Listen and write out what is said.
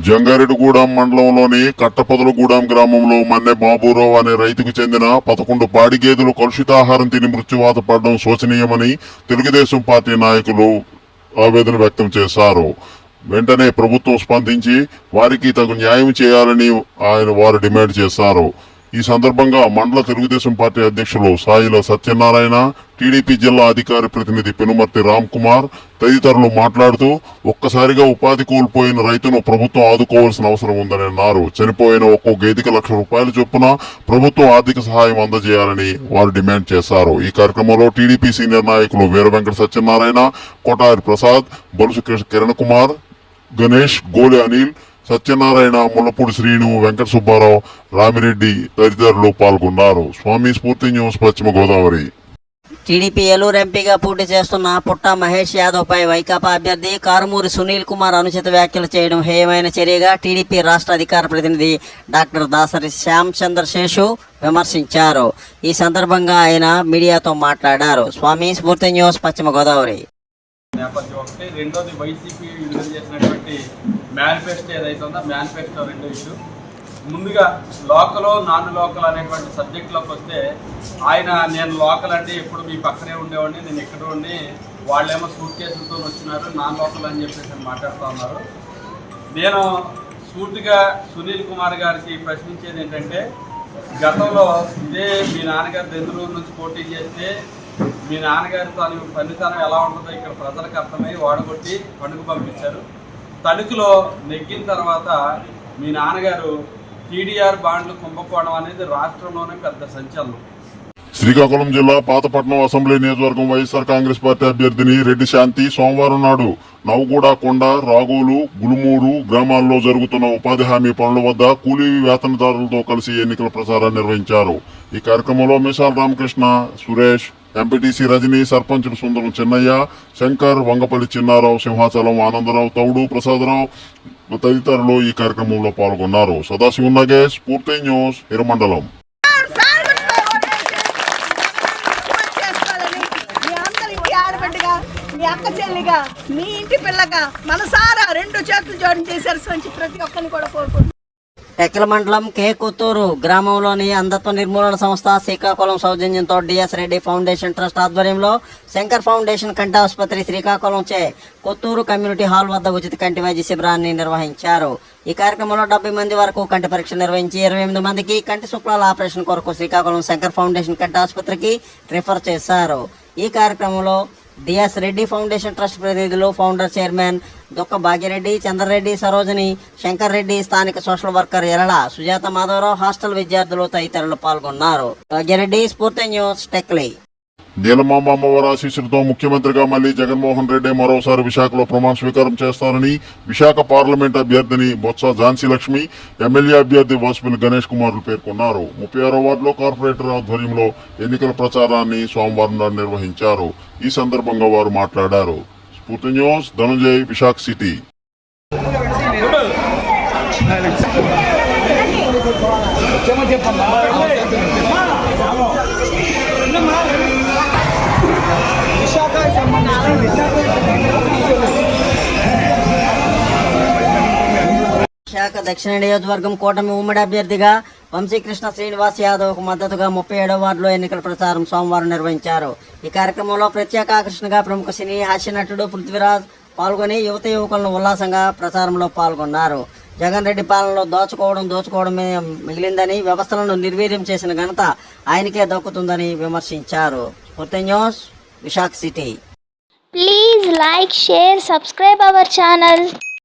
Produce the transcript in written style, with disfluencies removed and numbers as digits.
జంగారెడ్డిగూడెం మండలంలోని కట్టపొదలగూడెం గ్రామంలో మన్నె బాబురావు అనే రైతుకు చెందిన 11 పాడి గేదెలు కలుషితాహారం తిని మృత్యువాత పడడం శోచనీయమని తెలుగుదేశం పార్టీ నాయకులు ఆవేదన వ్యక్తం చేశారు. వెంటనే ప్రభుత్వం స్పందించి వారికి తగు న్యాయం చేయాలని వారు డిమాండ్ చేశారు. ఈ సందర్భంగా మండల తెలుగుదేశం పార్టీ అధ్యక్షులు సాయిల సత్యనారాయణ, టీడీపీ జిల్లా అధికార ప్రతినిధి పెనుమర్తి రామ్ కుమార్ తదితరులు మాట్లాడుతూ ఒక్కసారిగా ఉపాధి కోల్పోయిన రైతును ప్రభుత్వం ఆదుకోవాల్సిన అవసరం ఉందని అన్నారు. చనిపోయిన ఒక్కో గేదెకి ₹1,00,000 చొప్పున ప్రభుత్వం ఆర్థిక సహాయం అందజేయాలని వారు డిమాండ్ చేశారు. ఈ కార్యక్రమంలో టీడీపీ సీనియర్ నాయకులు వీర వెంకట సత్యనారాయణ, కోటారి ప్రసాద్, బలుసు కిరణ్ కుమార్, గణేష్, గోలి అనిల్, సత్యనారాయణ, ముల్లపూడి శ్రీను, వెంకట సుబ్బారావు, రామిరెడ్డి తదితరులు పాల్గొన్నారు. స్వామి స్ఫూర్తి న్యూస్, పశ్చిమ గోదావరి. టీడీపీ ఏలూరు ఎంపీగా పోటీ చేస్తున్న పుట్ట మహేష్ యాదవ్ పై వైకాపా అభ్యర్థి కారుమూరి సునీల్ కుమార్ అనుచిత వ్యాఖ్యలు చేయడం హేయమైన చర్యగా టీడీపీ రాష్ట్ర అధికార ప్రతినిధి డాక్టర్ దాసరి శ్యామ్ చంద్ర శేషు విమర్శించారు. ఈ సందర్భంగా ఆయన మీడియాతో మాట్లాడారు. స్వామి స్ఫూర్తి న్యూస్, పశ్చిమ గోదావరి. నేపథ్యం ఒకటి, రెండోది వైసీపీ విడుదల చేసినటువంటి మేనిఫెస్టో ఏదైతే ఉందో మేనిఫెస్టో రెండో ఇష్యూ. ముందుగా లోకల్ నాన్ లోకల్ అనేటువంటి సబ్జెక్టులోకి వస్తే నేను లోకల్ అంటే ఎప్పుడు మీ పక్కనే ఉండేవాడిని, నేను ఇక్కడ ఉండి వాళ్ళేమో సూట్ కేసులతో వచ్చినారు, నాన్ లోకల్ అని చెప్పేసి మాట్లాడుతూ ఉన్నారు. నేను సూటిగా సునీల్ కుమార్ గారికి ప్రశ్నించేది ఏంటంటే, గతంలో ఇదే మీ నాన్నగారు దెందులూరు నుంచి పోటీ చేస్తే మీ నాన్నగారి పనితనం ఎలా ఉంటుందో ఇక్కడ ప్రజలకు అర్థమై ఓడగొట్టి పండుగ పంపించారు. తణుకులో నెగ్గిన తర్వాత మీ నాన్నగారు టీడీఆర్ బాండ్లు కుంభకోణం అనేది రాష్ట్రంలోనే పెద్ద సంచలనం. శ్రీకాకుళం జిల్లా పాతపట్నం అసెంబ్లీ నియోజకవర్గం వైఎస్ఆర్ కాంగ్రెస్ పార్టీ అభ్యర్థిని రెడ్డి శాంతి సోమవారం నాడు నవగూడ, కొండ, రాగోలు, గులుమూరు గ్రామాల్లో జరుగుతున్న ఉపాధి హామీ పనుల వద్ద కూలీ వేతనదారులతో కలిసి ఎన్నికల ప్రచారాన్ని నిర్వహించారు. ఈ కార్యక్రమంలో మిసాల్ రామకృష్ణ, సురేష్, ఎంపీటీసీ రజని, సర్పంచులు సుందరం చిన్నయ్య, శంకర్, వంగపల్లి చిన్నారావు, సింహాచలం ఆనందరావు, తౌడు ప్రసాదరావు తదితరులు ఈ కార్యక్రమంలో పాల్గొన్నారు. సదాశివ నగేష్, స్ఫూర్తి న్యూస్, హిరమండలం. మీ అక్క చెల్లిగా, మీ ఇంటి పిల్లగా మనసారా 2 చేతులు జోడించి సరస్వంచి ప్రతి ఒక్కరిని కూడా కోరుకుంటున్నాను. టెక్కల మండలం కే కొత్తూరు గ్రామంలోని అంధత్వ నిర్మూలన సంస్థ శ్రీకాకుళం సౌజన్యంతో డిఎస్ రెడ్డి ఫౌండేషన్ ట్రస్ట్ ఆధ్వర్యంలో శంకర్ ఫౌండేషన్ కంటి ఆసుపత్రి శ్రీకాకుళం చే కొత్తూరు కమ్యూనిటీ హాల్ వద్ద ఉచిత కంటి వైద్య శిబిరాన్ని నిర్వహించారు. ఈ కార్యక్రమంలో 70 మంది వరకు కంటి పరీక్ష నిర్వహించి 28 మందికి కంటి శుక్లాల ఆపరేషన్ కొరకు శ్రీకాకుళం శంకర్ ఫౌండేషన్ కంటి ఆసుపత్రికి రిఫర్ చేశారు. ఈ కార్యక్రమంలో డిఎస్ రెడ్డి ఫౌండేషన్ ట్రస్ట్ ప్రతినిధులు, ఫౌండర్ చైర్మన్ దొక్క భాగ్యరెడ్డి, చంద్రరెడ్డి, సరోజిని, శంకర్ రెడ్డి, స్థానిక social worker Erala, Sujatha Madhavarao, hostel విద్యార్థులు తదితరులు పాల్గొన్నారు. భాగ్యరెడ్డి, స్ఫూర్తి న్యూస్, టెక్లీ. నీలమాంబ అమ్మవారి ఆశీస్సులతో ముఖ్యమంత్రిగా మళ్లీ జగన్మోహన్ రెడ్డి మరోసారి విశాఖలో ప్రమాణ స్వీకారం చేస్తారని విశాఖ పార్లమెంట్ అభ్యర్థిని బొత్స ఝాన్సీ లక్ష్మి, ఎమ్మెల్యే అభ్యర్థి వాసుపల్లి గణేష్ కుమార్లు పేర్కొన్నారు. 36వ వార్డులో కార్పొరేటర్ ఆధ్వర్యంలో ఎన్నికల ప్రచారాన్ని సోమవారం నాడు నిర్వహించారు. ఈ సందర్భంగా వారు మాట్లాడారు. స్ఫూర్తి న్యూస్, ధనుంజయ్, విశాఖ సిటీ. విశాఖ దక్షిణ నియోజకవర్గం కూటమి ఉమ్మడి అభ్యర్థిగా వంశీకృష్ణ శ్రీనివాస్ యాదవ్కు మద్దతుగా 37వ వార్డులో ఎన్నికల ప్రచారం సోమవారం నిర్వహించారు. ఈ కార్యక్రమంలో ప్రత్యేక ఆకర్షణగా ప్రముఖ సినీ హాస్య నటుడు పృథ్వీరాజ్ పాల్గొని యువకులను ఉల్లాసంగా ప్రచారంలో పాల్గొన్నారు. జగన్ రెడ్డి పాలనలో దోచుకోవడమే మిగిలిందని, వ్యవస్థలను నిర్వీర్యం చేసిన ఘనత ఆయనకే దక్కుతుందని విమర్శించారు. స్ఫూర్తి news, Visakha city. Please like, share, subscribe our channel.